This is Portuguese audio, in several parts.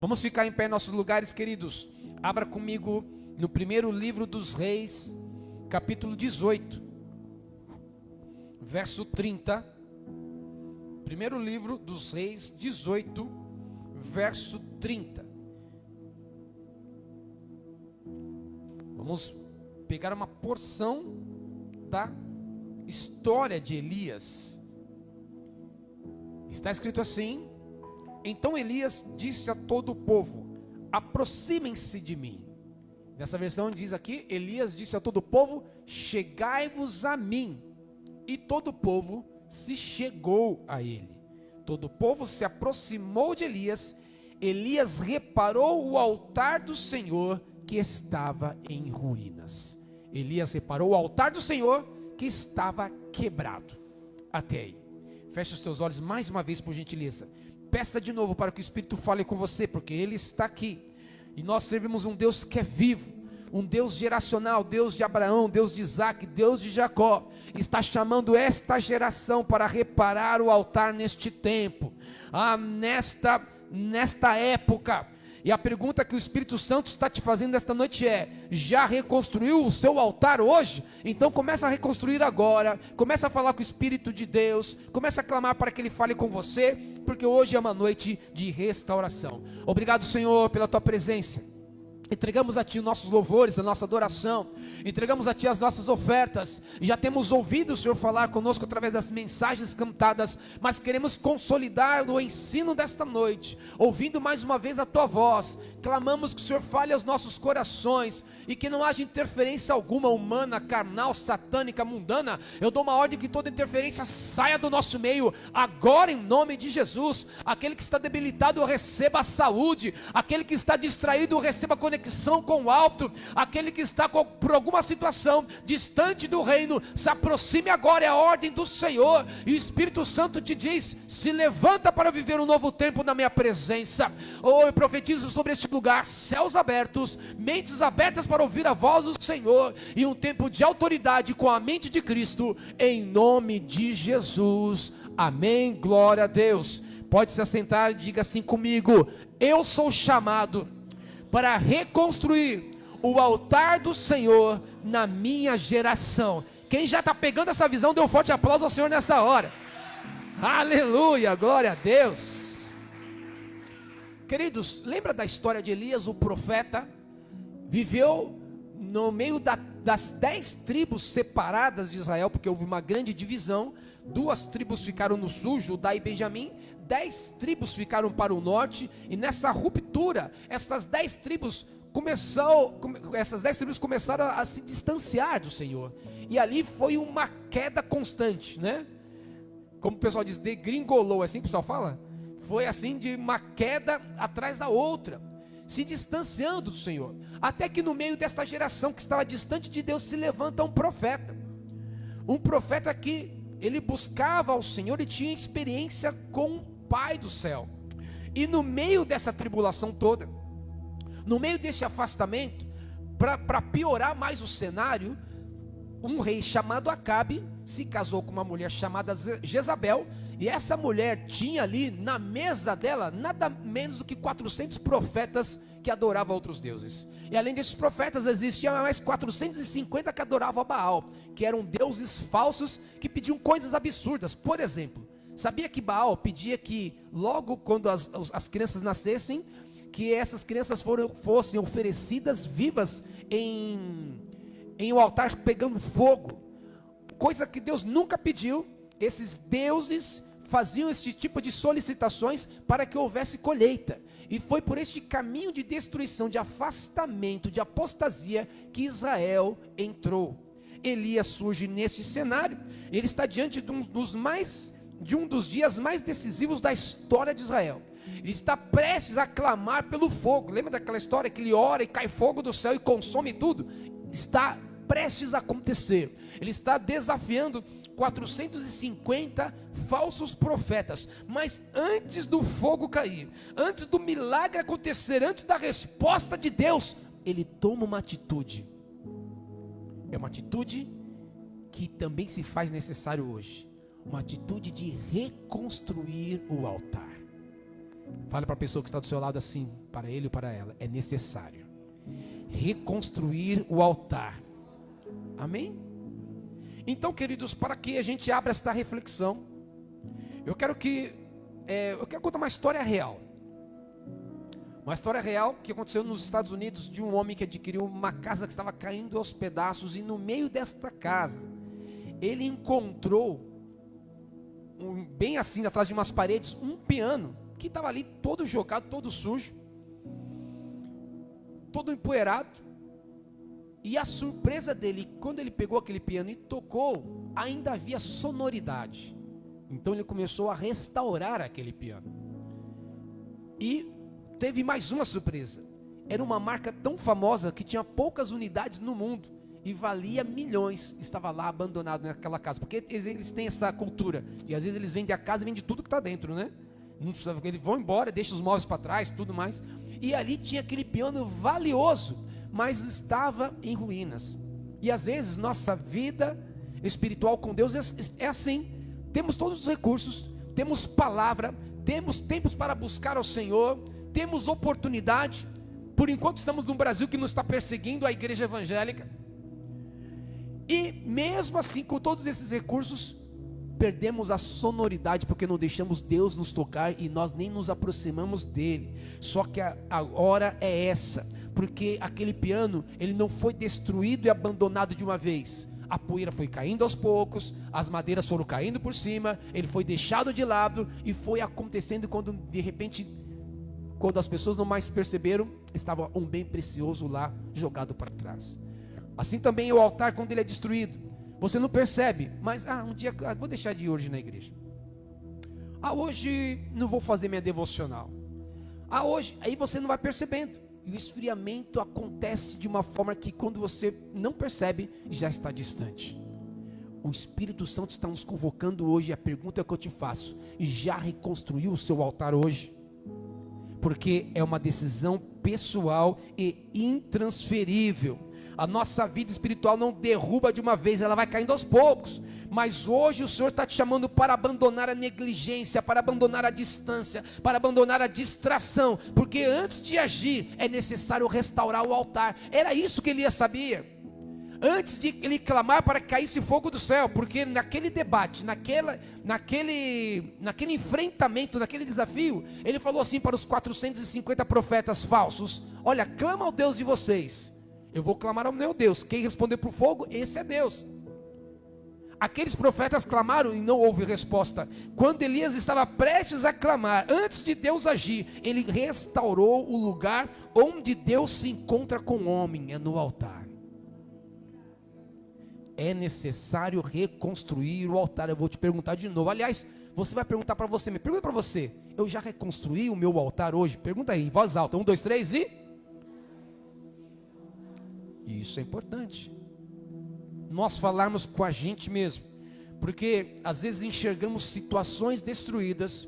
Vamos ficar em pé em nossos lugares, queridos. Abra comigo no primeiro livro dos Reis, capítulo 18, verso 30. Primeiro livro dos Reis, 18, verso 30. Vamos pegar uma porção da história de Elias. Está escrito assim: então Elias disse a todo o povo: aproximem-se de mim. Nessa versão diz aqui: Elias disse a todo o povo: chegai-vos a mim. E todo o povo se chegou a ele. Todo o povo se aproximou de Elias. Elias reparou o altar do Senhor que estava em ruínas. Elias reparou o altar do Senhor que estava quebrado. Até aí. Feche os teus olhos mais uma vez, por gentileza. Peça de novo para que o Espírito fale com você, porque Ele está aqui. E nós servimos um Deus que é vivo, um Deus geracional, Deus de Abraão, Deus de Isaac, Deus de Jacó. Está chamando esta geração para reparar o altar neste tempo, nesta época. E a pergunta que o Espírito Santo está te fazendo esta noite é: já reconstruiu o seu altar hoje? Então começa a reconstruir agora. Começa a falar com o Espírito de Deus. Começa a clamar para que Ele fale com você, porque hoje é uma noite de restauração. Obrigado, Senhor, pela Tua presença. Entregamos a Ti os nossos louvores, a nossa adoração. Entregamos a Ti as nossas ofertas. Já temos ouvido o Senhor falar conosco através das mensagens cantadas, mas queremos consolidar o ensino desta noite, ouvindo mais uma vez a Tua voz. Clamamos que o Senhor fale aos nossos corações e que não haja interferência alguma humana, carnal, satânica, mundana. Eu dou uma ordem que toda interferência saia do nosso meio agora, em nome de Jesus. Aquele que está debilitado receba a saúde, aquele que está distraído receba a conexão com o alto, aquele que está por alguma situação distante do reino, se aproxime agora. É a ordem do Senhor. E o Espírito Santo te diz: se levanta para viver um novo tempo na minha presença. Eu profetizo sobre este lugar céus abertos, mentes abertas para ouvir a voz do Senhor, e um tempo de autoridade com a mente de Cristo, em nome de Jesus, amém, glória a Deus. Pode se assentar e diga assim comigo: eu sou chamado para reconstruir o altar do Senhor na minha geração. Quem já está pegando essa visão, dê um forte aplauso ao Senhor nesta hora. Aleluia, glória a Deus. Queridos, lembra da história de Elias, o profeta? Viveu no meio das 10 tribos separadas de Israel, porque houve uma grande divisão. 2 tribos ficaram no sul, Judá e Benjamim. 10 tribos ficaram para o norte. E nessa ruptura, essas 10 tribos começaram a se distanciar do Senhor. E ali foi uma queda constante, né? Como o pessoal diz, degringolou, é assim que o pessoal fala? Foi assim, de uma queda atrás da outra, se distanciando do Senhor, até que no meio desta geração que estava distante de Deus, se levanta um profeta que ele buscava ao Senhor e tinha experiência com o Pai do céu. E no meio dessa tribulação toda, no meio desse afastamento, para piorar mais o cenário, um rei chamado Acabe se casou com uma mulher chamada Jezabel. E essa mulher tinha ali na mesa dela nada menos do que 400 profetas que adoravam outros deuses. E além desses profetas, existiam mais 450 que adoravam a Baal, que eram deuses falsos que pediam coisas absurdas. Por exemplo, sabia que Baal pedia que logo quando as crianças nascessem, que essas crianças fossem oferecidas vivas em um altar pegando fogo, coisa que Deus nunca pediu. Esses deuses faziam esse tipo de solicitações para que houvesse colheita. E foi por este caminho de destruição, de afastamento, de apostasia que Israel entrou. Elias surge neste cenário. Ele está diante de um dos dias mais decisivos da história de Israel. Ele está prestes a clamar pelo fogo. Lembra daquela história que ele ora e cai fogo do céu e consome tudo? Está prestes a acontecer. Ele está desafiando 450 falsos profetas. Mas antes do fogo cair, antes do milagre acontecer, antes da resposta de Deus, ele toma uma atitude. É uma atitude que também se faz necessário hoje. Uma atitude de reconstruir o altar. Fale para a pessoa que está do seu lado assim, para ele ou para ela: é necessário reconstruir o altar. Amém? Então, queridos, para que a gente abra esta reflexão, eu quero contar uma história real. Uma história real que aconteceu nos Estados Unidos, de um homem que adquiriu uma casa que estava caindo aos pedaços, e no meio desta casa ele encontrou, bem assim atrás de umas paredes, um piano que estava ali todo jogado, todo sujo, todo empoeirado. E a surpresa dele, quando ele pegou aquele piano e tocou, ainda havia sonoridade. Então ele começou a restaurar aquele piano. E teve mais uma surpresa. Era uma marca tão famosa que tinha poucas unidades no mundo e valia milhões. Estava lá abandonado naquela casa, porque eles têm essa cultura e às vezes eles vendem a casa e vendem tudo que está dentro, né? Não precisa, eles vão embora, deixam os móveis para trás, tudo mais. E ali tinha aquele piano valioso, mas estava em ruínas. E às vezes nossa vida espiritual com Deus é assim. Temos todos os recursos, temos palavra, temos tempos para buscar ao Senhor, temos oportunidade. Por enquanto estamos num Brasil que nos está perseguindo, a igreja evangélica. E mesmo assim, com todos esses recursos, perdemos a sonoridade, porque não deixamos Deus nos tocar e nós nem nos aproximamos dele. Só que a hora é essa, porque aquele piano, ele não foi destruído e abandonado de uma vez. A poeira foi caindo aos poucos, as madeiras foram caindo por cima, ele foi deixado de lado e foi acontecendo quando de repente, quando as pessoas não mais perceberam, estava um bem precioso lá jogado para trás. Assim também é o altar quando ele é destruído. Você não percebe, mas um dia vou deixar de ir hoje na igreja. Hoje não vou fazer minha devocional. Hoje, aí você não vai percebendo. E o esfriamento acontece de uma forma que quando você não percebe, já está distante. O Espírito Santo está nos convocando hoje. A pergunta que eu te faço: já reconstruiu o seu altar hoje? Porque é uma decisão pessoal e intransferível. A nossa vida espiritual não derruba de uma vez, ela vai caindo aos poucos. Mas hoje o Senhor está te chamando para abandonar a negligência, para abandonar a distância, para abandonar a distração. Porque antes de agir, é necessário restaurar o altar. Era isso que Elias sabia. Antes de ele clamar para que caísse fogo do céu, porque naquele debate, naquele enfrentamento, naquele desafio, ele falou assim para os 450 profetas falsos: olha, clama ao Deus de vocês, eu vou clamar ao meu Deus. Quem responder para o fogo, esse é Deus. Aqueles profetas clamaram e não houve resposta. Quando Elias estava prestes a clamar, antes de Deus agir, ele restaurou o lugar onde Deus se encontra com o homem, é no altar. É necessário reconstruir o altar. Eu vou te perguntar de novo. Aliás, você vai perguntar para você, me pergunta para você: eu já reconstruí o meu altar hoje? Pergunta aí, em voz alta. 1, 2, 3 e... Isso é importante. Nós falarmos com a gente mesmo. Porque às vezes enxergamos situações destruídas,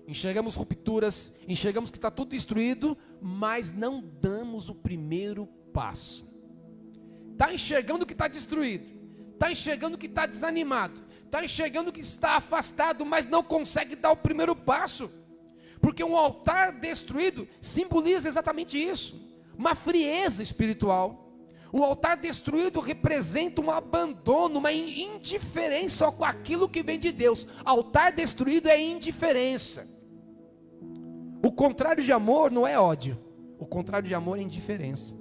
enxergamos rupturas, enxergamos que está tudo destruído, mas não damos o primeiro passo. Está enxergando que está destruído, está enxergando que está desanimado, está enxergando que está afastado, mas não consegue dar o primeiro passo. Porque um altar destruído simboliza exatamente isso, uma frieza espiritual. Um altar destruído representa um abandono, uma indiferença com aquilo que vem de Deus. Altar destruído é indiferença. O contrário de amor não é ódio, o contrário de amor é indiferença.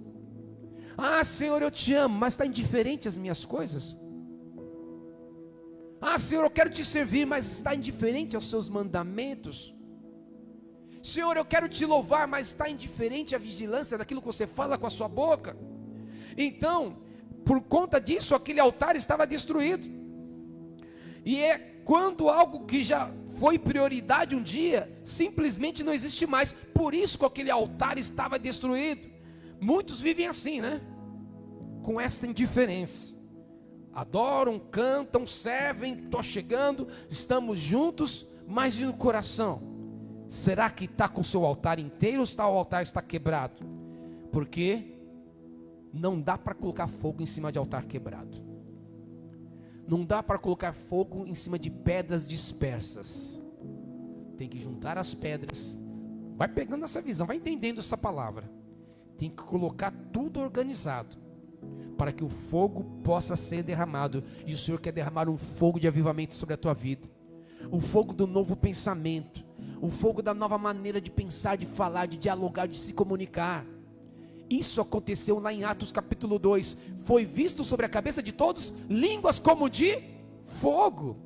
Senhor, eu te amo, mas está indiferente às minhas coisas? Senhor, eu quero te servir, mas está indiferente aos seus mandamentos? Senhor, eu quero te louvar, mas está indiferente à vigilância daquilo que você fala com a sua boca? Então, por conta disso, aquele altar estava destruído. E é quando algo que já foi prioridade um dia, simplesmente não existe mais. Por isso que aquele altar estava destruído. Muitos vivem assim, né? Com essa indiferença. Adoram, cantam, servem, estou chegando, estamos juntos, mas e no coração? Será que está com o seu altar inteiro ou o altar está quebrado? Porque não dá para colocar fogo em cima de altar quebrado. Não dá para colocar fogo em cima de pedras dispersas. tem que juntar as pedras. Vai pegando essa visão, vai entendendo essa palavra. Tem que colocar tudo organizado, para que o fogo possa ser derramado. E o Senhor quer derramar um fogo de avivamento sobre a tua vida. O fogo do novo pensamento. O fogo da nova maneira de pensar, de falar, de dialogar, de se comunicar. Isso aconteceu lá em Atos capítulo 2. Foi visto sobre a cabeça de todos línguas como de fogo.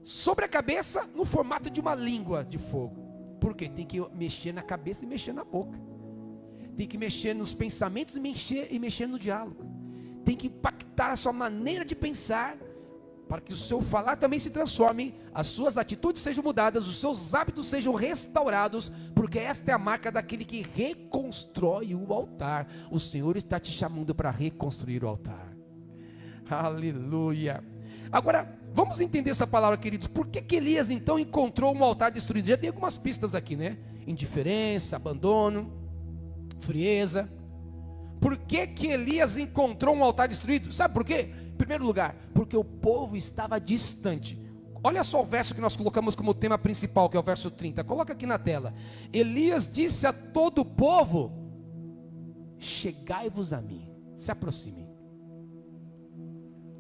Sobre a cabeça, no formato de uma língua de fogo. Por quê? Tem que mexer na cabeça e mexer na boca. Tem que mexer nos pensamentos e mexer no diálogo. Tem que impactar a sua maneira de pensar, para que o seu falar também se transforme, as suas atitudes sejam mudadas, os seus hábitos sejam restaurados, porque esta é a marca daquele que reconstrói o altar. O Senhor está te chamando para reconstruir o altar. Aleluia. Agora, vamos entender essa palavra, queridos. Por que Elias então encontrou um altar destruído? Já tem algumas pistas aqui, né? Indiferença, abandono, frieza. Por que Elias encontrou um altar destruído? Sabe por quê? Em primeiro lugar, porque o povo estava distante. Olha só o verso que nós colocamos como tema principal, que é o verso 30. Coloca aqui na tela. Elias disse a todo o povo: chegai-vos a mim, se aproximem.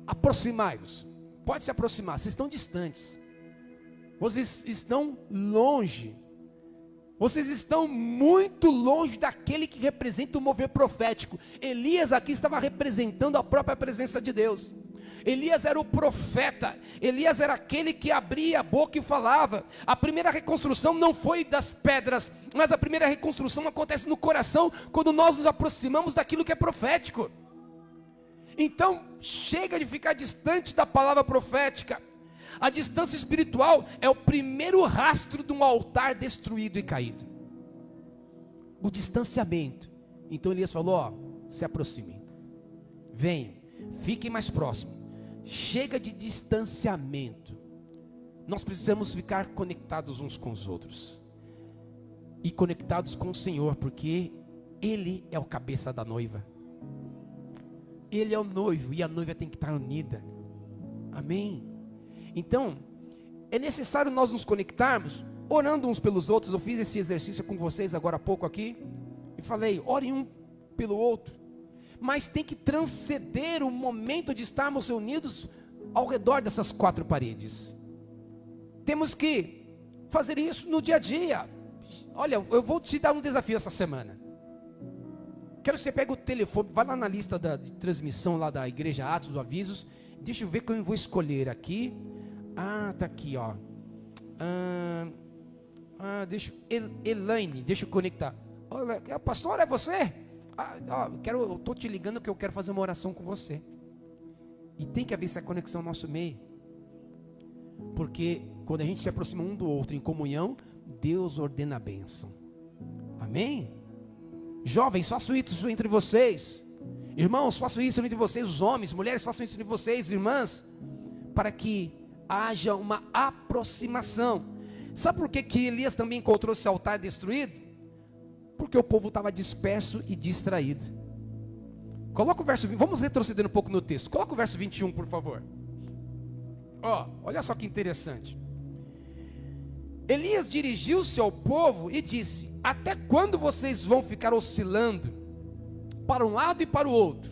Aproximai-vos. Pode se aproximar, vocês estão distantes. Vocês estão longe. Vocês estão muito longe daquele que representa o mover profético. Elias aqui estava representando a própria presença de Deus. Elias era o profeta. Elias era aquele que abria a boca e falava. A primeira reconstrução não foi das pedras, mas a primeira reconstrução acontece no coração, quando nós nos aproximamos daquilo que é profético. Então, chega de ficar distante da palavra profética. A distância espiritual é o primeiro rastro de um altar destruído e caído. O distanciamento. Então Elias falou: ó, se aproximem, venham, fiquem mais próximos. Chega de distanciamento. Nós precisamos ficar conectados uns com os outros. E conectados com o Senhor, porque Ele é o cabeça da noiva. Ele é o noivo e a noiva tem que estar unida. Amém? Então, é necessário nós nos conectarmos, orando uns pelos outros. Eu fiz esse exercício com vocês agora há pouco aqui, e falei: orem um pelo outro. Mas tem que transcender o momento de estarmos reunidos ao redor dessas quatro paredes. Temos que fazer isso no dia a dia. Olha, eu vou te dar um desafio essa semana. Quero que você pegue o telefone, vai lá na lista de transmissão lá da Igreja Atos, os avisos. Deixa eu ver quem eu vou escolher aqui. Tá aqui, ó. Elaine, deixa eu conectar. Olha, pastor, é você? Eu estou te ligando que eu quero fazer uma oração com você. E tem que haver essa conexão no nosso meio. Porque quando a gente se aproxima um do outro em comunhão, Deus ordena a bênção. Amém? Jovens, façam isso entre vocês. Irmãos, façam isso entre vocês. Os homens, mulheres, façam isso entre vocês, irmãs. Para que haja uma aproximação. Sabe por que Elias também encontrou esse altar destruído? Porque o povo estava disperso e distraído. Coloca o verso 20, vamos retroceder um pouco no texto. Coloca o verso 21, por favor. Olha só que interessante. Elias dirigiu-se ao povo e disse: até quando vocês vão ficar oscilando para um lado e para o outro?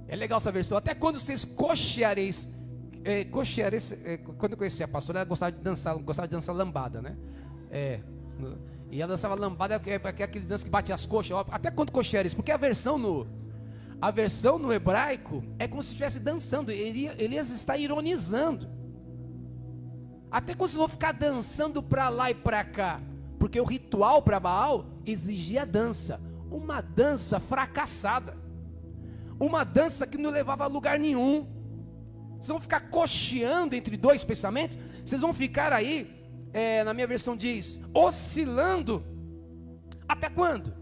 É legal essa versão. Até quando vocês cocheareis? Quando eu conheci a pastora, ela gostava de dançar lambada, né? E ela dançava lambada, que é aquele dança que bate as coxas. Até quando cocheareis? Porque a versão no hebraico é como se estivesse dançando. Elias está ironizando. Até quando vocês vão ficar dançando para lá e para cá? Porque o ritual para Baal exigia dança. Uma dança fracassada. Uma dança que não levava a lugar nenhum. Vocês vão ficar cocheando entre dois pensamentos? Vocês vão ficar aí, na minha versão diz, oscilando. Até quando?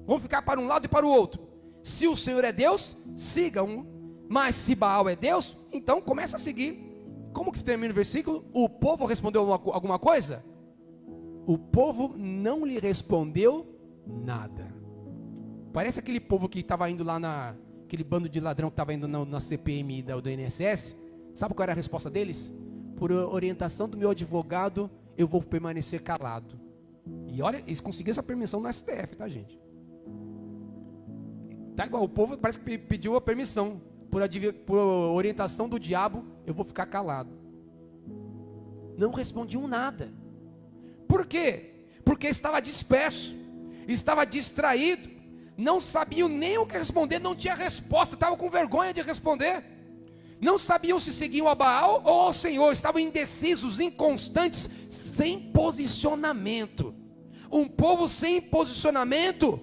Vão ficar para um lado e para o outro. Se o Senhor é Deus, siga um. Mas se Baal é Deus, então começa a seguir. Como que termina o versículo? O povo respondeu alguma coisa? O povo não lhe respondeu nada. Parece aquele povo que estava indo lá aquele bando de ladrão que estava indo na CPM do INSS. Sabe qual era a resposta deles? Por orientação do meu advogado, eu vou permanecer calado. E olha, eles conseguiram essa permissão no STF, tá, gente? Tá igual, o povo parece que pediu a permissão, por orientação do diabo, eu vou ficar calado. Não respondiam nada. Por quê? Porque estava disperso, estava distraído, não sabiam nem o que responder, não tinha resposta, estavam com vergonha de responder. Não sabiam se seguiam a Baal ou ao Senhor, estavam indecisos, inconstantes, sem posicionamento. Um povo sem posicionamento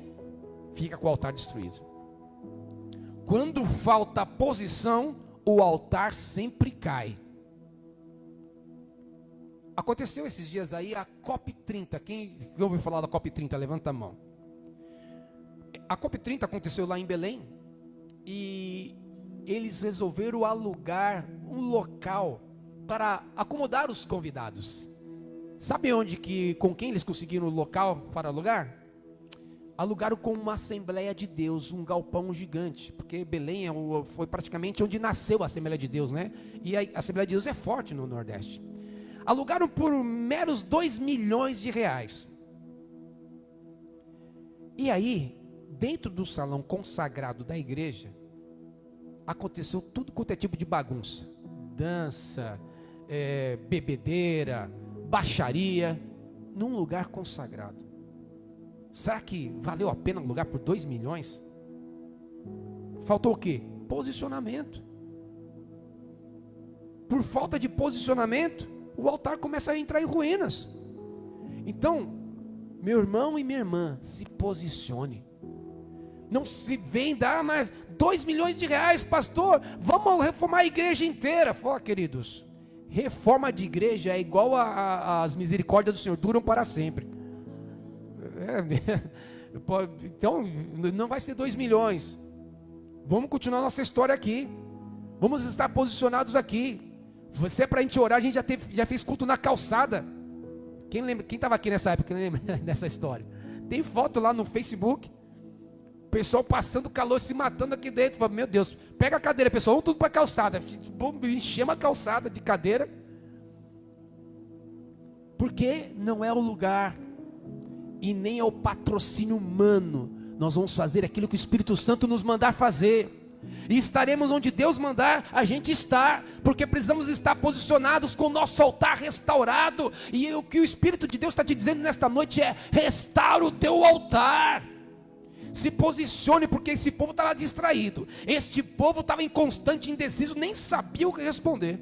fica com o altar destruído. Quando falta posição, o altar sempre cai. Aconteceu esses dias aí a COP30. Quem ouviu falar da COP30? Levanta a mão. A COP30 aconteceu lá em Belém e eles resolveram alugar um local para acomodar os convidados. Sabe com quem eles conseguiram o local para alugar? Alugaram com uma Assembleia de Deus, um galpão gigante, porque Belém foi praticamente onde nasceu a Assembleia de Deus, né? E a Assembleia de Deus é forte no Nordeste. Alugaram por meros 2 milhões de reais. E aí, dentro do salão consagrado da igreja, aconteceu tudo quanto é tipo de bagunça. Dança, bebedeira, baixaria, num lugar consagrado. Será que valeu a pena alugar por 2 milhões? Faltou o quê? Posicionamento. Por falta de posicionamento, o altar começa a entrar em ruínas. Então, meu irmão e minha irmã, se posicione. Não se venda, mas 2 milhões de reais, pastor, vamos reformar a igreja inteira. Fala, queridos, reforma de igreja é igual as misericórdias do Senhor, duram para sempre. Então, não vai ser 2 milhões. Vamos continuar nossa história aqui. Vamos estar posicionados aqui. Você é para a gente orar, a gente já fez culto na calçada. Quem lembra? Quem estava aqui nessa época, lembra dessa história? Tem foto lá no Facebook. O pessoal passando calor, se matando aqui dentro. Fala, meu Deus, pega a cadeira, pessoal, vamos tudo para a calçada. Enchemos a calçada de cadeira. Porque não é o lugar e nem é o patrocínio humano. Nós vamos fazer aquilo que o Espírito Santo nos mandar fazer. E estaremos onde Deus mandar a gente estar, porque precisamos estar posicionados com o nosso altar restaurado. E o que o Espírito de Deus está te dizendo nesta noite é: restaura o teu altar. Se posicione, porque esse povo estava distraído. Este povo estava inconstante, indeciso, nem sabia o que responder.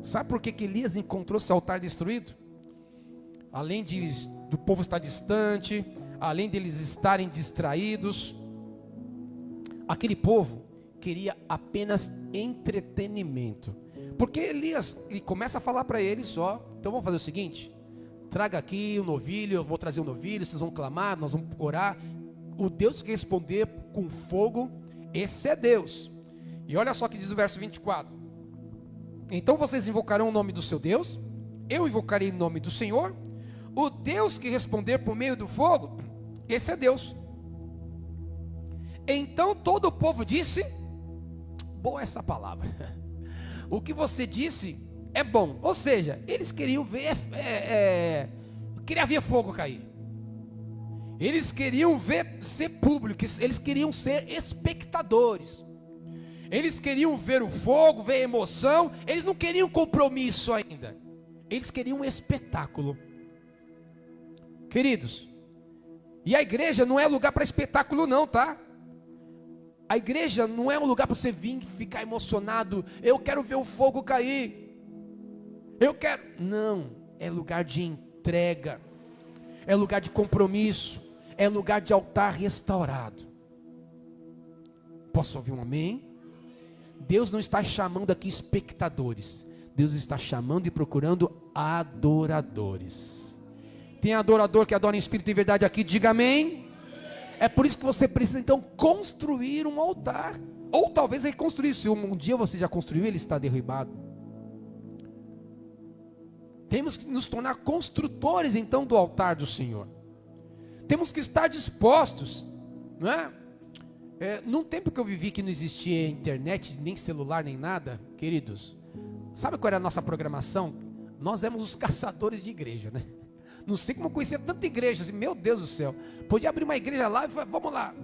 Sabe por que Elias encontrou seu altar destruído? Além do povo estar distante, além deles estarem distraídos, aquele povo queria apenas entretenimento. Porque Elias, ele começa a falar para eles só: então vamos fazer o seguinte, traga aqui um novilho, eu vou trazer um novilho, vocês vão clamar, nós vamos orar. O Deus que responder com fogo, esse é Deus. E olha só que diz o verso 24: então vocês invocarão o nome do seu Deus, eu invocarei o nome do Senhor. O Deus que responder por meio do fogo, esse é Deus. Então todo o povo disse: boa essa palavra. O que você disse é bom. Ou seja, eles queriam ver, queria ver fogo cair. Eles queriam ver ser público, eles queriam ser espectadores. Eles queriam ver o fogo, ver a emoção. Eles não queriam compromisso ainda. Eles queriam um espetáculo. Queridos, e a igreja não é lugar para espetáculo não, tá? A igreja não é um lugar para você vir ficar emocionado. Eu quero ver o fogo cair. Eu quero. Não, é lugar de entrega. É lugar de compromisso. É lugar de altar restaurado. Posso ouvir um amém? Deus não está chamando aqui espectadores. Deus está chamando e procurando adoradores. Tem adorador que adora em espírito e verdade aqui? Diga amém. É por isso que você precisa então construir um altar. Ou talvez reconstruir. Se um dia você já construiu, ele está derribado. Temos que nos tornar construtores então do altar do Senhor. Temos que estar dispostos, não é? Num tempo que eu vivi que não existia internet, nem celular, nem nada, queridos, sabe qual era a nossa programação? Nós éramos os caçadores de igreja, né? Não sei como eu conhecia tanta igreja, assim, meu Deus do céu. Podia abrir uma igreja lá e falar, vamos lá.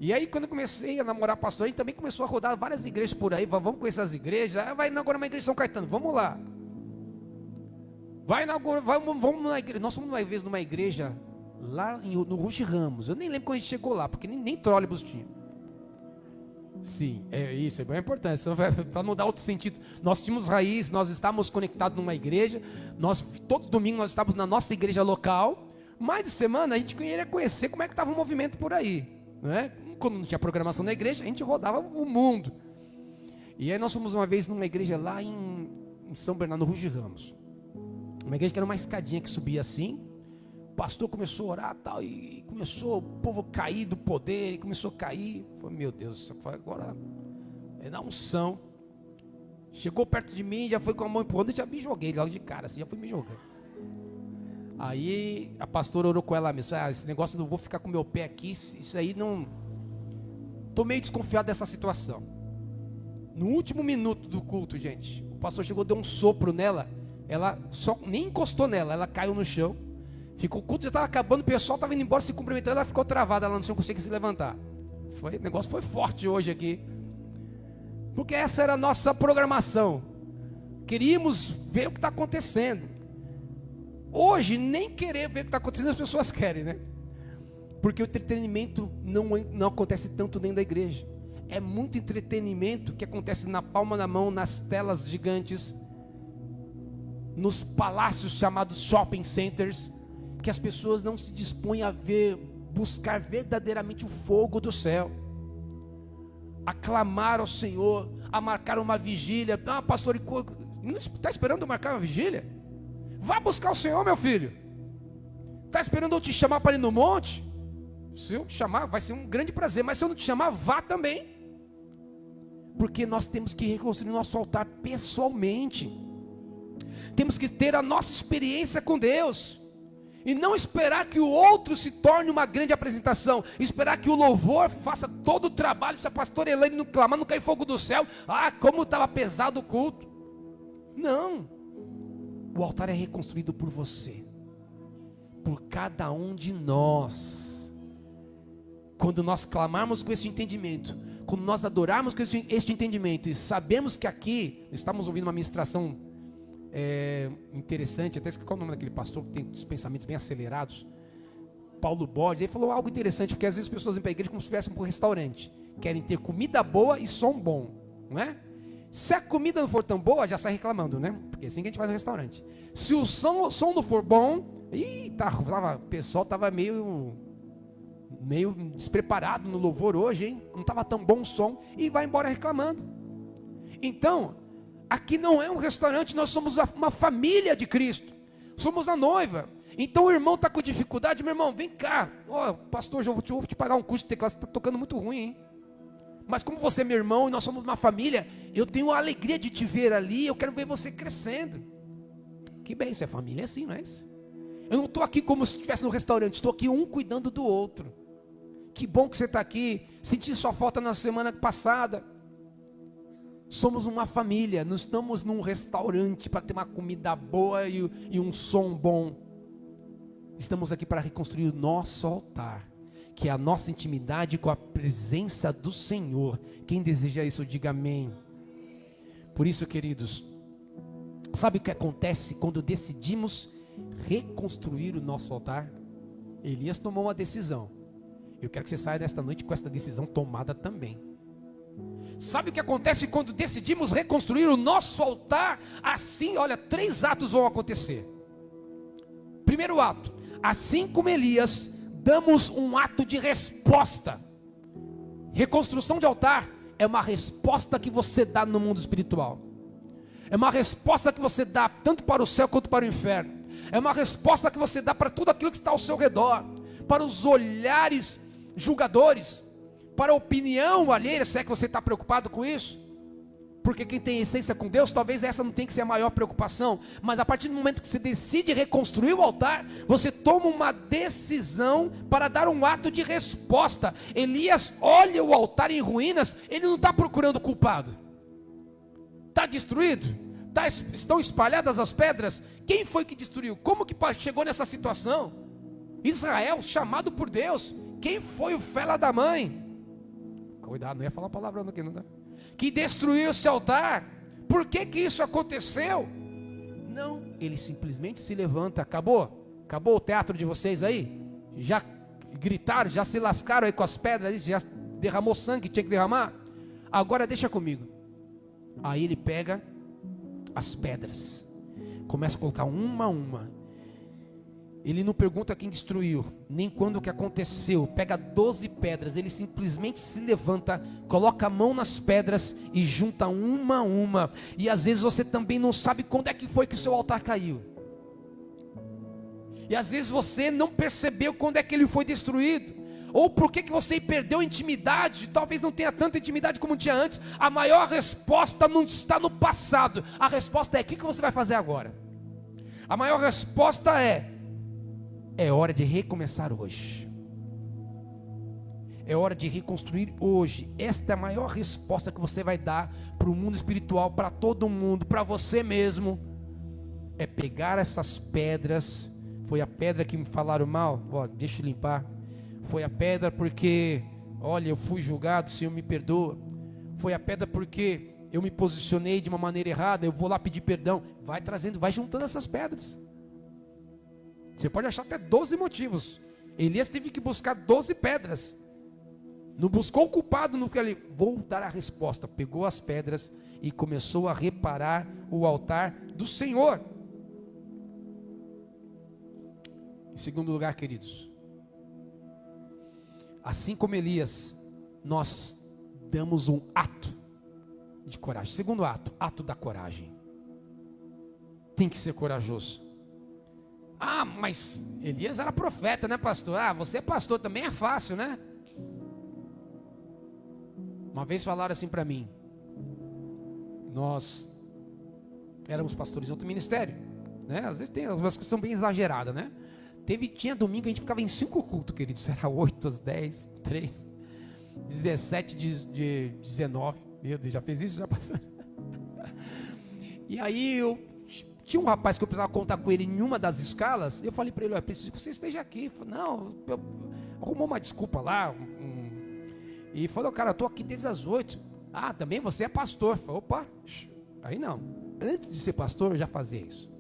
E aí quando eu comecei a namorar pastor, a gente também começou a rodar várias igrejas por aí, vamos conhecer as igrejas, vai inaugurar uma igreja de São Caetano, vamos lá. Vai inaugurar, vamos numa igreja. Nós fomos uma vez numa igreja lá no Rush Ramos, eu nem lembro quando a gente chegou lá, porque nem trólebus tinha. Sim, é isso, é bem importante, para não dar outro sentido. Nós tínhamos raiz, nós estávamos conectados numa igreja, todo domingo nós estávamos na nossa igreja local, mais de semana a gente queria conhecer como é que estava o movimento por aí, né? Quando não tinha programação na igreja, a gente rodava o mundo. E aí nós fomos uma vez numa igreja lá em São Bernardo, no Rush Ramos, uma igreja que era uma escadinha que subia assim. O pastor começou a orar tal, e começou o povo a cair do poder, e começou a cair. Foi, meu Deus, foi agora é da unção. Chegou perto de mim, já foi com a mão empurrando, e já me joguei logo de cara, assim, já fui me jogando. Aí a pastora orou com ela mesmo, esse negócio não vou ficar com o meu pé aqui, isso aí não. Estou meio desconfiado dessa situação. No último minuto do culto, gente, o pastor chegou, deu um sopro nela, ela só nem encostou nela, ela caiu no chão. Ficou, o culto já estava acabando, o pessoal estava indo embora se cumprimentando, ela ficou travada, ela não conseguia se levantar. O negócio foi forte hoje aqui. Porque essa era a nossa programação. Queríamos ver o que está acontecendo. Hoje, nem querer ver o que está acontecendo, as pessoas querem, né? Porque o entretenimento não acontece tanto dentro da igreja. É muito entretenimento que acontece na palma da mão, nas telas gigantes, nos palácios chamados shopping centers, que as pessoas não se dispõem a buscar verdadeiramente o fogo do céu, a clamar ao Senhor, a marcar uma vigília. Ah, pastor, está esperando eu marcar uma vigília? Vá buscar o Senhor, meu filho. Está esperando eu te chamar para ir no monte? Se eu te chamar, vai ser um grande prazer, mas se eu não te chamar, vá também. Porque nós temos que reconstruir nosso altar pessoalmente. Temos que ter a nossa experiência com Deus. E não esperar que o outro se torne uma grande apresentação. Esperar que o louvor faça todo o trabalho. Se a pastora Elaine não clamar, não cai fogo do céu. Ah, como estava pesado o culto. Não. O altar é reconstruído por você. Por cada um de nós. Quando nós clamarmos com esse entendimento. Quando nós adorarmos com este entendimento. E sabemos que aqui, estamos ouvindo uma ministração interessante, até esqueci qual é o nome daquele pastor que tem os pensamentos bem acelerados, Paulo Borges. Ele falou algo interessante, porque às vezes as pessoas vêm para a igreja como se estivessem para um restaurante, querem ter comida boa e som bom, não é? Se a comida não for tão boa, já sai reclamando, né? Porque é assim que a gente faz no restaurante. Se o som não for bom, o pessoal estava meio despreparado no louvor hoje, hein? Não estava tão bom o som, e vai embora reclamando. Então, aqui não é um restaurante, nós somos uma família de Cristo. Somos a noiva. Então o irmão está com dificuldade, meu irmão, vem cá. Pastor, eu vou te pagar um curso de teclado, você está tocando muito ruim, hein? Mas como você é meu irmão e nós somos uma família, eu tenho a alegria de te ver ali, eu quero ver você crescendo. Que bem, isso é família, é assim, não é isso? Eu não estou aqui como se estivesse no restaurante, estou aqui um cuidando do outro. Que bom que você está aqui, senti sua falta na semana passada. Somos uma família, não estamos num restaurante para ter uma comida boa e um som bom. Estamos aqui para reconstruir o nosso altar, que é a nossa intimidade com a presença do Senhor. Quem deseja isso, diga amém. Por isso, queridos, sabe o que acontece quando decidimos reconstruir o nosso altar? Elias tomou uma decisão. Eu quero que você saia desta noite com essa decisão tomada também. Sabe o que acontece quando decidimos reconstruir o nosso altar? Assim, olha, 3 atos vão acontecer. Primeiro ato, assim como Elias, damos um ato de resposta. Reconstrução de altar é uma resposta que você dá no mundo espiritual. É uma resposta que você dá tanto para o céu quanto para o inferno. É uma resposta que você dá para tudo aquilo que está ao seu redor. Para os olhares julgadores, para a opinião alheia, se é que você está preocupado com isso. Porque quem tem essência com Deus, talvez essa não tenha que ser a maior preocupação. Mas a partir do momento que você decide reconstruir o altar, você toma uma decisão para dar um ato de resposta. Elias olha o altar em ruínas, ele não está procurando culpado. Está destruído? estão espalhadas as pedras? Quem foi que destruiu? Como que chegou nessa situação? Israel, chamado por Deus. Quem foi o fela da mãe? Cuidado, não ia falar palavrão aqui, não dá. Que destruiu esse altar. Por que que isso aconteceu? Não, ele simplesmente se levanta. Acabou o teatro de vocês aí? Já gritaram, já se lascaram aí com as pedras, já derramou sangue, tinha que derramar? Agora deixa comigo. Aí ele pega as pedras, começa a colocar uma a uma. Ele não pergunta quem destruiu, nem quando que aconteceu. Pega 12 pedras, ele simplesmente se levanta, coloca a mão nas pedras e junta uma a uma. E às vezes você também não sabe quando é que foi que o seu altar caiu. E às vezes você não percebeu quando é que ele foi destruído. Ou por que você perdeu intimidade, talvez não tenha tanta intimidade como tinha antes. A maior resposta não está no passado. A resposta é: o que você vai fazer agora? A maior resposta é hora de recomeçar hoje. É hora de reconstruir hoje. Esta é a maior resposta que você vai dar para o mundo espiritual, para todo mundo, para você mesmo. É pegar essas pedras. Foi a pedra que me falaram mal, ó, deixa eu limpar. Foi a pedra porque, olha, eu fui julgado, Senhor me perdoa. Foi a pedra porque eu me posicionei de uma maneira errada, eu vou lá pedir perdão. Vai trazendo, vai juntando essas pedras. Você pode achar até 12 motivos. Elias teve que buscar 12 pedras. Não buscou o culpado no que ele, vou dar a resposta. Pegou as pedras e começou a reparar o altar do Senhor. Em segundo lugar, queridos, assim como Elias, nós damos um ato de coragem. Segundo ato, ato da coragem. Tem que ser corajoso. Ah, mas Elias era profeta, né, pastor? Ah, você é pastor também, é fácil, né? Uma vez falaram assim para mim. Nós éramos pastores em outro ministério, né? Às vezes tem algumas coisas que são bem exageradas, né? Tinha domingo, a gente ficava em 5 cultos, queridos. Era 8, 10, 3, 17, 19. Meu Deus, já fez isso? Já passou. E aí tinha um rapaz que eu precisava contar com ele em uma das escalas. Eu falei para ele: olha, preciso que você esteja aqui. Ele falou: não, arrumou uma desculpa lá. E falou: cara, eu estou aqui desde as 8. Ah, também você é pastor. Eu falei: opa, aí não. Antes de ser pastor, eu já fazia isso.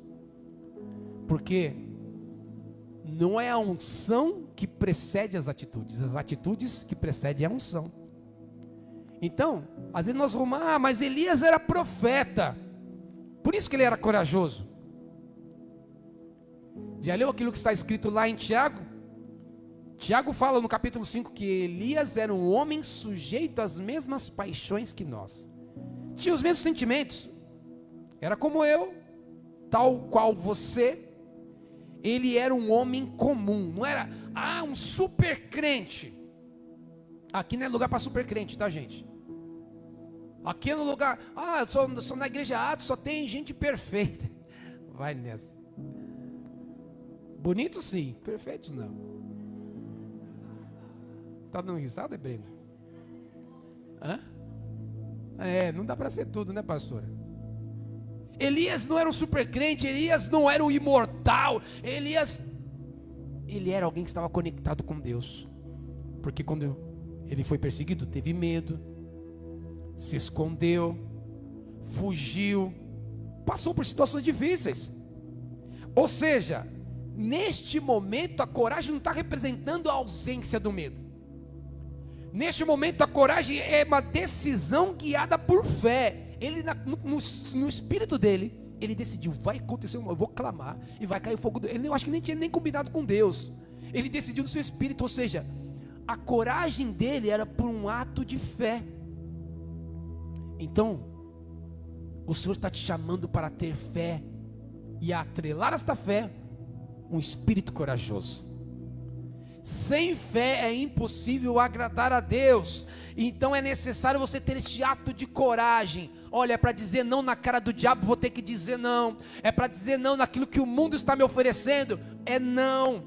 Porque não é a unção que precede as atitudes que precedem a unção. Então, às vezes nós vamos, mas Elias era profeta, por isso que ele era corajoso. Já leu aquilo que está escrito lá em Tiago? Tiago fala no capítulo 5 que Elias era um homem sujeito às mesmas paixões que nós. Tinha os mesmos sentimentos. Era como eu, tal qual você. Ele era um homem comum, não era, um super crente. Aqui não é lugar para super crente, tá, gente? Aqui é no lugar, eu sou na igreja Atos, só tem gente perfeita. Vai nessa. Bonitos sim, perfeitos não. Tá dando risada, Brenda? Hã? Não dá para ser tudo, né, pastora? Elias não era um super crente, Elias não era um imortal, ele era alguém que estava conectado com Deus, porque quando ele foi perseguido, teve medo, se escondeu, fugiu, passou por situações difíceis. Ou seja, neste momento a coragem não está representando a ausência do medo. Neste momento a coragem é uma decisão guiada por fé. Ele no espírito dele, ele decidiu: vai acontecer, eu vou clamar e vai cair fogo. Ele, eu acho que nem tinha nem combinado com Deus. Ele decidiu no seu espírito, ou seja, a coragem dele era por um ato de fé. Então, o Senhor está te chamando para ter fé e a atrelar esta fé um espírito corajoso. Sem fé é impossível agradar a Deus. Então é necessário você ter este ato de coragem. Olha, é para dizer não na cara do diabo, vou ter que dizer não. É para dizer não naquilo que o mundo está me oferecendo, é não.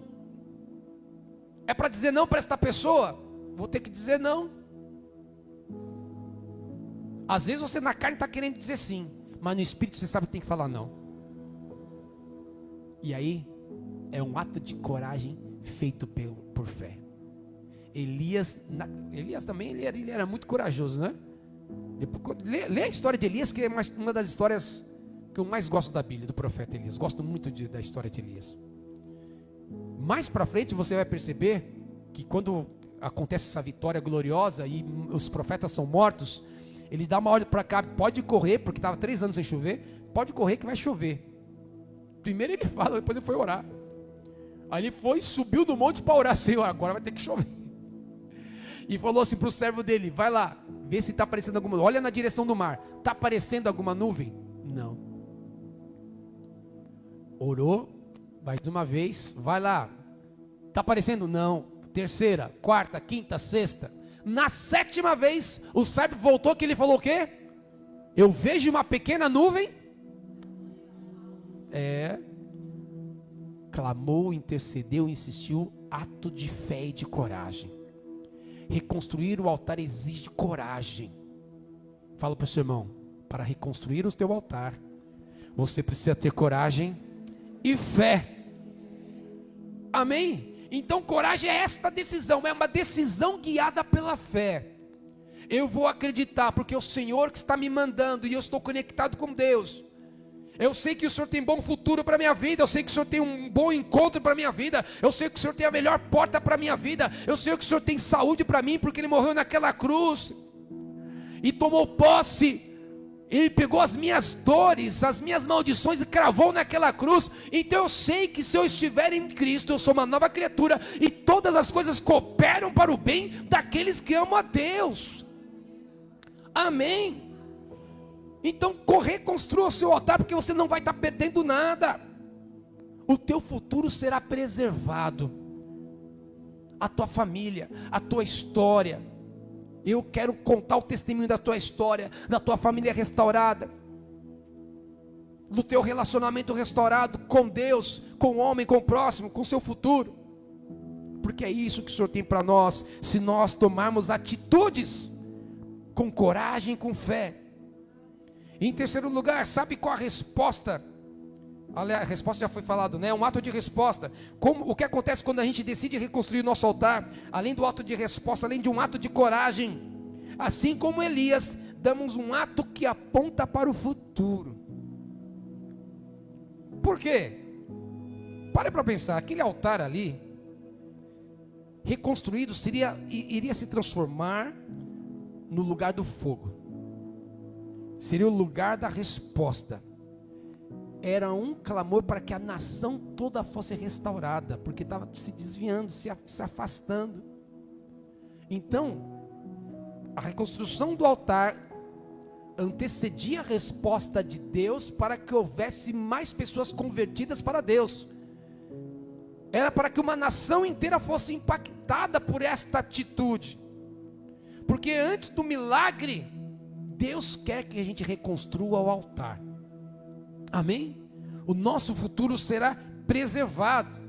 É para dizer não para esta pessoa, vou ter que dizer não. Às vezes você na carne está querendo dizer sim, mas no espírito você sabe que tem que falar não. E aí, é um ato de coragem feito por fé. Elias também, ele era muito corajoso, né? Lê a história de Elias, que é uma das histórias que eu mais gosto da Bíblia, do profeta Elias. Gosto muito da história de Elias. Mais para frente você vai perceber que quando acontece essa vitória gloriosa e os profetas são mortos, ele dá uma ordem para cá, pode correr, porque estava 3 anos sem chover, pode correr que vai chover. Primeiro ele fala, depois ele foi orar. Aí ele foi, subiu no monte para orar, Senhor, agora vai ter que chover. E falou assim para o servo dele, vai lá, vê se está aparecendo alguma nuvem, olha na direção do mar, está aparecendo alguma nuvem? Não. Orou, mais uma vez, vai lá, está aparecendo? Não. Terceira, quarta, quinta, sexta. Na 7ª vez, o servo voltou, que ele falou o quê? Eu vejo uma pequena nuvem. Clamou, intercedeu, insistiu, ato de fé e de coragem. Reconstruir o altar exige coragem. Fala para o seu irmão, para reconstruir o teu altar, você precisa ter coragem e fé. Amém? Então coragem é esta decisão, é uma decisão guiada pela fé. Eu vou acreditar, porque é o Senhor que está me mandando, e eu estou conectado com Deus. Eu sei que o Senhor tem bom futuro para a minha vida, eu sei que o Senhor tem um bom encontro para a minha vida, eu sei que o Senhor tem a melhor porta para a minha vida, eu sei que o Senhor tem saúde para mim, porque Ele morreu naquela cruz, e tomou posse, Ele pegou as minhas dores, as minhas maldições e cravou naquela cruz. Então eu sei que se eu estiver em Cristo, eu sou uma nova criatura, e todas as coisas cooperam para o bem daqueles que amam a Deus. Amém? Então reconstrua o seu altar, porque você não vai estar perdendo nada. O teu futuro será preservado, a tua família, a tua história. Eu quero contar o testemunho da tua história, da tua família restaurada, do teu relacionamento restaurado com Deus, com o homem, com o próximo, com o seu futuro. Porque é isso que o Senhor tem para nós, se nós tomarmos atitudes com coragem, com fé. Em terceiro lugar, sabe qual a resposta? A resposta já foi falado, né? Um ato de resposta. O que acontece quando a gente decide reconstruir nosso altar? Além do ato de resposta, além de um ato de coragem, assim como Elias, damos um ato que aponta para o futuro. Por quê? Pare para pensar, aquele altar ali, reconstruído, iria se transformar no lugar do fogo. Seria o lugar da resposta. Era um clamor para que a nação toda fosse restaurada, porque estava se desviando, se afastando. Então, a reconstrução do altar antecedia a resposta de Deus para que houvesse mais pessoas convertidas para Deus. Era para que uma nação inteira fosse impactada por esta atitude. Porque antes do milagre, Deus quer que a gente reconstrua o altar. Amém? O nosso futuro será preservado.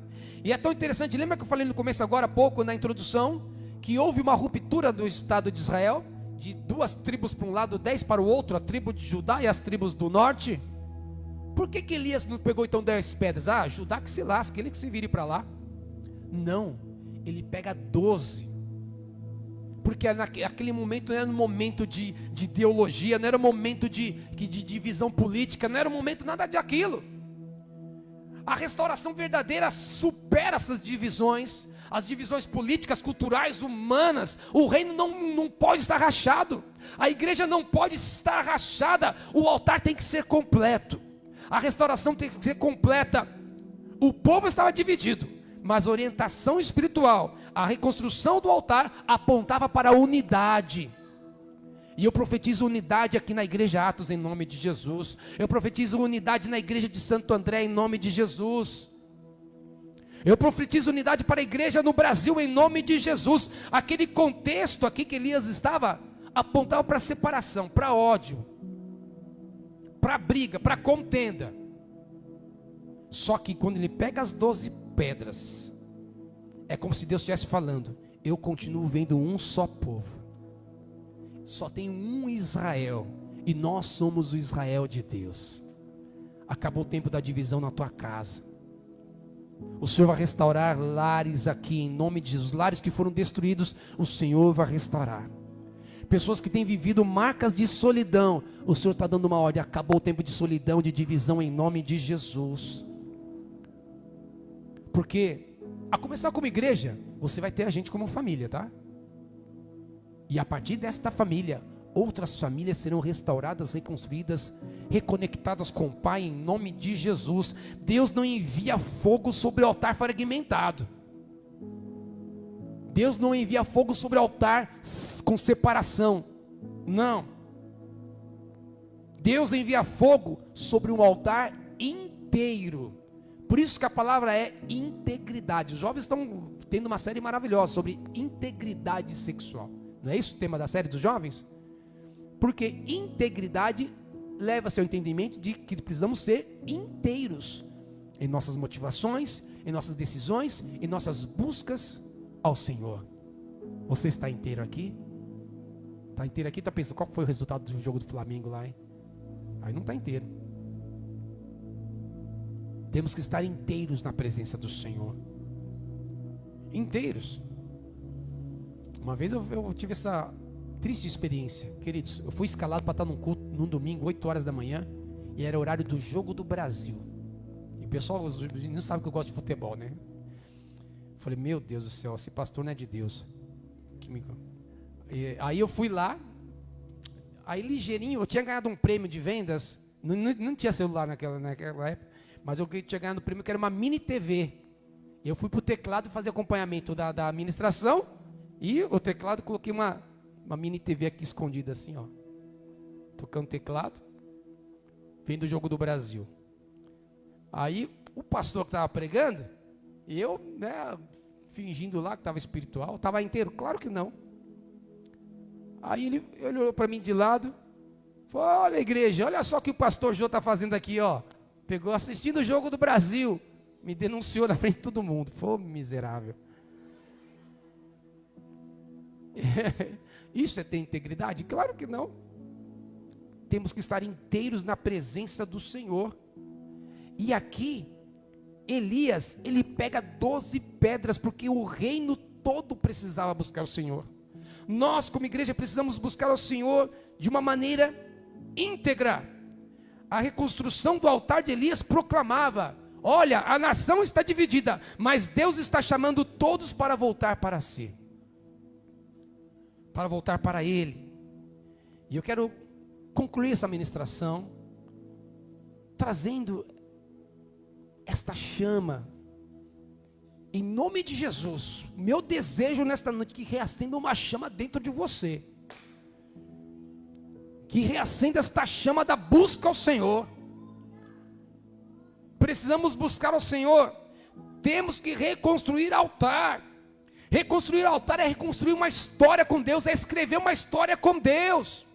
E é tão interessante, lembra que eu falei no começo agora há pouco, na introdução, que houve uma ruptura do Estado de Israel, de 2 tribos para um lado, 10 para o outro, a tribo de Judá e as tribos do norte. Por que Elias não pegou então 10 pedras? Judá que se lasque, ele que se vire para lá. Não, ele pega 12. Porque naquele momento não era um momento de ideologia, não era um momento de divisão política, não era um momento nada daquilo. A restauração verdadeira supera essas divisões, as divisões políticas, culturais, humanas. O reino não pode estar rachado, a igreja não pode estar rachada, o altar tem que ser completo, a restauração tem que ser completa. O povo estava dividido, mas a orientação espiritual, a reconstrução do altar apontava para a unidade. E eu profetizo unidade aqui na igreja Atos em nome de Jesus. Eu profetizo unidade na igreja de Santo André em nome de Jesus. Eu profetizo unidade para a igreja no Brasil em nome de Jesus. Aquele contexto aqui que Elias estava apontava para separação, para ódio, para briga, para contenda. Só que quando ele pega as 12 pedras, é como se Deus estivesse falando: eu continuo vendo um só povo, só tem um Israel, E nós somos o Israel de Deus. Acabou o tempo da divisão na tua casa. O Senhor vai restaurar lares aqui, em nome de Jesus. Lares que foram destruídos, o Senhor vai restaurar. Pessoas que têm vivido marcas de solidão, o Senhor está dando uma ordem. Acabou o tempo de solidão, de divisão, em nome de Jesus. Porque, a começar como igreja, você vai ter a gente como família, tá? E a partir desta família, outras famílias serão restauradas, reconstruídas, reconectadas com o Pai, em nome de Jesus. Deus não envia fogo sobre o altar fragmentado. Deus não envia fogo sobre o altar com separação. Não. Deus envia fogo sobre um altar inteiro. Por isso que a palavra é integridade. Os jovens estão tendo uma série maravilhosa sobre integridade sexual. Não é isso o tema da série dos jovens? Porque integridade leva-se ao entendimento de que precisamos ser inteiros em nossas motivações, em nossas decisões, em nossas buscas ao Senhor. Você está inteiro aqui? Está inteiro aqui? Está pensando qual foi o resultado do jogo do Flamengo lá, hein? Aí não está inteiro. Temos que estar inteiros na presença do Senhor. Inteiros. Uma vez eu tive essa triste experiência, queridos. Eu fui escalado para estar num culto, num domingo, 8 horas da manhã, e era horário do jogo do Brasil. E o pessoal, os meninos sabem que eu gosto de futebol, né? Falei, meu Deus do céu, esse pastor não é de Deus. Aí eu fui lá, aí ligeirinho, eu tinha ganhado um prêmio de vendas, não tinha celular naquela época, mas eu tinha ganhado um prêmio que era uma mini TV. Eu fui para o teclado fazer acompanhamento da administração, e o teclado coloquei uma mini TV aqui escondida assim, ó. Tocando teclado, vendo o jogo do Brasil. Aí o pastor que estava pregando, e eu, né, fingindo lá que estava espiritual, estava inteiro? Claro que não. Aí ele olhou para mim de lado, falou, olha igreja, olha só o que o pastor Jô está fazendo aqui, ó. Pegou assistindo o jogo do Brasil, me denunciou na frente de todo mundo. Foi miserável. Isso é ter integridade? Claro que não. Temos que estar inteiros na presença do Senhor. E aqui, Elias, ele pega 12 pedras, porque o reino todo precisava buscar o Senhor. Nós, como igreja, precisamos buscar o Senhor de uma maneira íntegra. A reconstrução do altar de Elias proclamava, olha, a nação está dividida, mas Deus está chamando todos para voltar para si. Para voltar para Ele. E eu quero concluir essa ministração trazendo esta chama em nome de Jesus. Meu desejo nesta noite que reacenda uma chama dentro de você, que reacenda esta chama da busca ao Senhor. Precisamos buscar ao Senhor. Temos que reconstruir altar. Reconstruir altar é reconstruir uma história com Deus, é escrever uma história com Deus.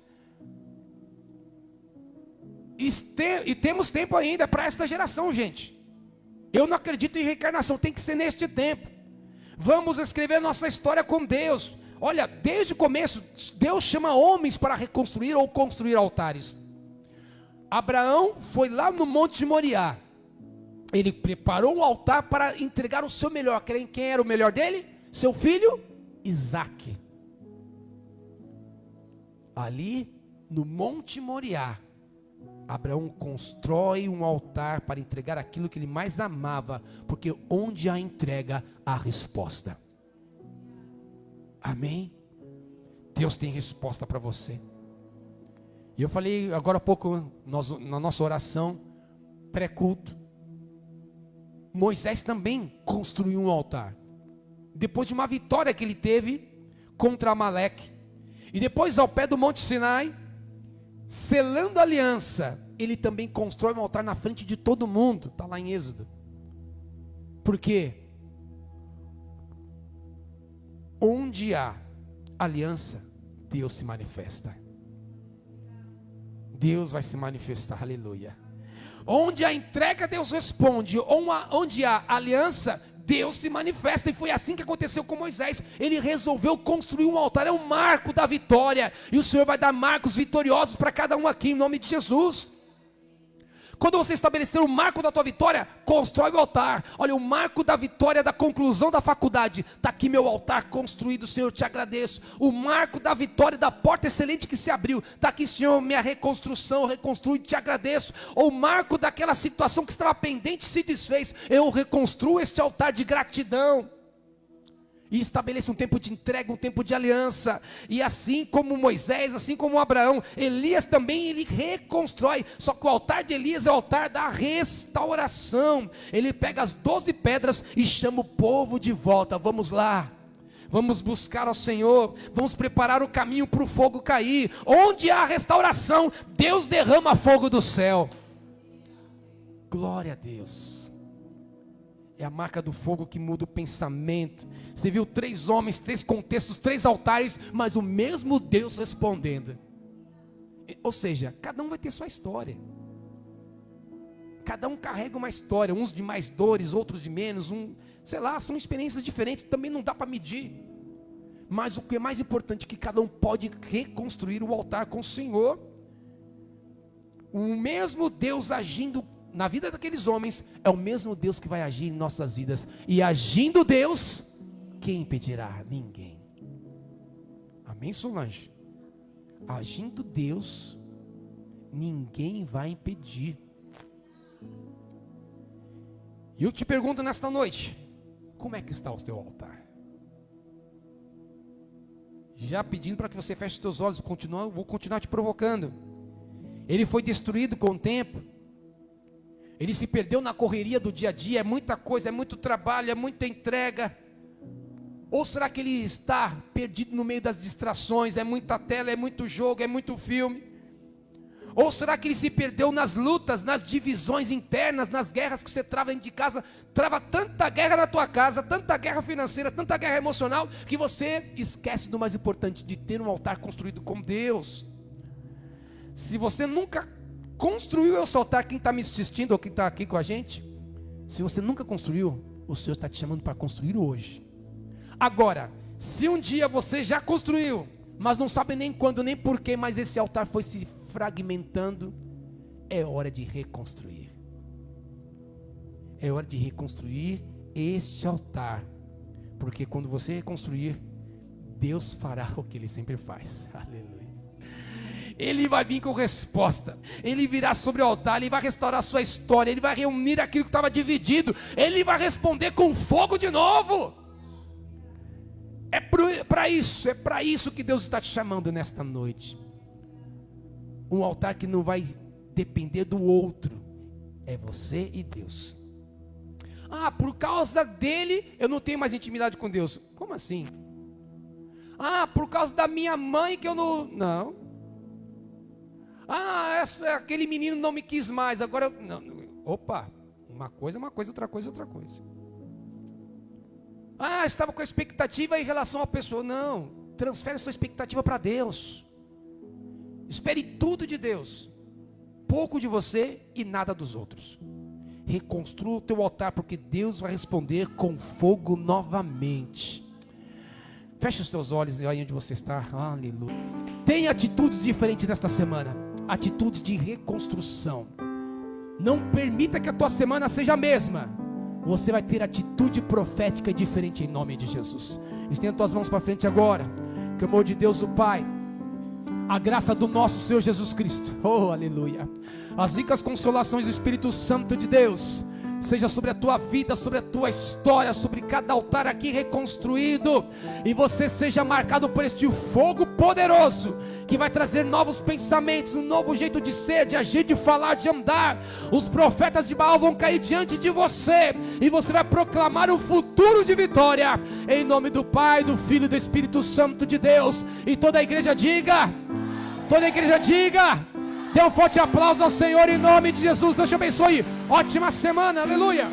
E temos tempo ainda para esta geração, gente. Eu não acredito em reencarnação, tem que ser neste tempo. Vamos escrever nossa história com Deus. Olha, desde o começo, Deus chama homens para reconstruir ou construir altares. Abraão foi lá no Monte de Moriá. Ele preparou um altar para entregar o seu melhor. Quem era o melhor dele? Seu filho, Isaque. Ali, no Monte Moriá, Abraão constrói um altar para entregar aquilo que ele mais amava, porque onde há entrega, há resposta. Amém? Deus tem resposta para você. E eu falei agora há pouco, na nossa oração, pré-culto, Moisés também construiu um altar. Depois de uma vitória que ele teve contra Amaleque. E depois ao pé do Monte Sinai, selando a aliança, ele também constrói um altar na frente de todo mundo. Está lá em Êxodo. Por quê? Onde há aliança, Deus se manifesta. Deus vai se manifestar, aleluia. Onde há entrega, Deus responde. Onde há aliança, Deus se manifesta, e foi assim que aconteceu com Moisés. Ele resolveu construir um altar, é um marco da vitória, e o Senhor vai dar marcos vitoriosos para cada um aqui, em nome de Jesus. Quando você estabelecer o marco da tua vitória, constrói o altar. Olha, o marco da vitória da conclusão da faculdade, está aqui meu altar construído, Senhor, te agradeço. O marco da vitória da porta excelente que se abriu, está aqui, Senhor, minha reconstrução, reconstruo e te agradeço. Ou o marco daquela situação que estava pendente se desfez, eu reconstruo este altar de gratidão. E estabeleça um tempo de entrega, um tempo de aliança. E assim como Moisés, assim como Abraão, Elias também, ele reconstrói. Só que o altar de Elias é o altar da restauração. Ele pega as 12 pedras e chama o povo de volta. Vamos lá, vamos buscar ao Senhor, vamos preparar o caminho para o fogo cair. Onde há restauração, Deus derrama fogo do céu. Glória a Deus. É a marca do fogo que muda o pensamento. Você viu 3 homens, 3 contextos, 3 altares, mas o mesmo Deus respondendo. Ou seja, cada um vai ter sua história. Cada um carrega uma história, uns de mais dores, outros de menos, sei lá, são experiências diferentes, também não dá para medir. Mas o que é mais importante é que cada um pode reconstruir o altar com o Senhor. O mesmo Deus agindo na vida daqueles homens, é o mesmo Deus que vai agir em nossas vidas. E agindo Deus, quem impedirá? Ninguém. Amém, Solange? Agindo Deus, ninguém vai impedir. E eu te pergunto nesta noite, como é que está o teu altar? Já pedindo para que você feche os teus olhos, vou continuar te provocando. Ele foi destruído com o tempo. Ele se perdeu na correria do dia a dia, é muita coisa, é muito trabalho, é muita entrega. Ou será que ele está perdido no meio das distrações, é muita tela, é muito jogo, é muito filme? Ou será que ele se perdeu nas lutas, nas divisões internas, nas guerras que você trava dentro de casa? Trava tanta guerra na tua casa, tanta guerra financeira, tanta guerra emocional, que você esquece do mais importante, de ter um altar construído com Deus. Se você nunca construiu esse altar, quem está me assistindo ou quem está aqui com a gente, se você nunca construiu, o Senhor está te chamando para construir hoje. Agora, se um dia você já construiu, mas não sabe nem quando, nem porquê, mas esse altar foi se fragmentando, é hora de reconstruir. É hora de reconstruir este altar, porque quando você reconstruir, Deus fará o que Ele sempre faz. Aleluia. Ele vai vir com resposta. Ele virá sobre o altar, Ele vai restaurar a sua história, Ele vai reunir aquilo que estava dividido, Ele vai responder com fogo de novo. É para isso que Deus está te chamando nesta noite. Um altar que não vai depender do outro, é você e Deus. Ah, por causa dele eu não tenho mais intimidade com Deus. Como assim? Ah, por causa da minha mãe que eu não. Ah, aquele menino não me quis mais, agora eu... Não. Opa, uma coisa é uma coisa, outra coisa é outra coisa. Ah, estava com a expectativa em relação à pessoa. Não, transfere sua expectativa para Deus. Espere tudo de Deus, pouco de você e nada dos outros. Reconstrua o teu altar, porque Deus vai responder com fogo novamente. Feche os teus olhos aí onde você está. Aleluia. Tenha atitudes diferentes nesta semana. Atitudes de reconstrução. Não permita que a tua semana seja a mesma. Você vai ter atitude profética diferente em nome de Jesus. Estenda as tuas mãos para frente agora. Que o amor de Deus o Pai, a graça do nosso Senhor Jesus Cristo, oh aleluia, as ricas consolações do Espírito Santo de Deus seja sobre a tua vida, sobre a tua história, sobre cada altar aqui reconstruído, e você seja marcado por este fogo poderoso, que vai trazer novos pensamentos, um novo jeito de ser, de agir, de falar, de andar. Os profetas de Baal vão cair diante de você, e você vai proclamar um futuro de vitória, em nome do Pai, do Filho e do Espírito Santo de Deus. E toda a igreja diga, dê um forte aplauso ao Senhor em nome de Jesus. Deus te abençoe, ótima semana, aleluia.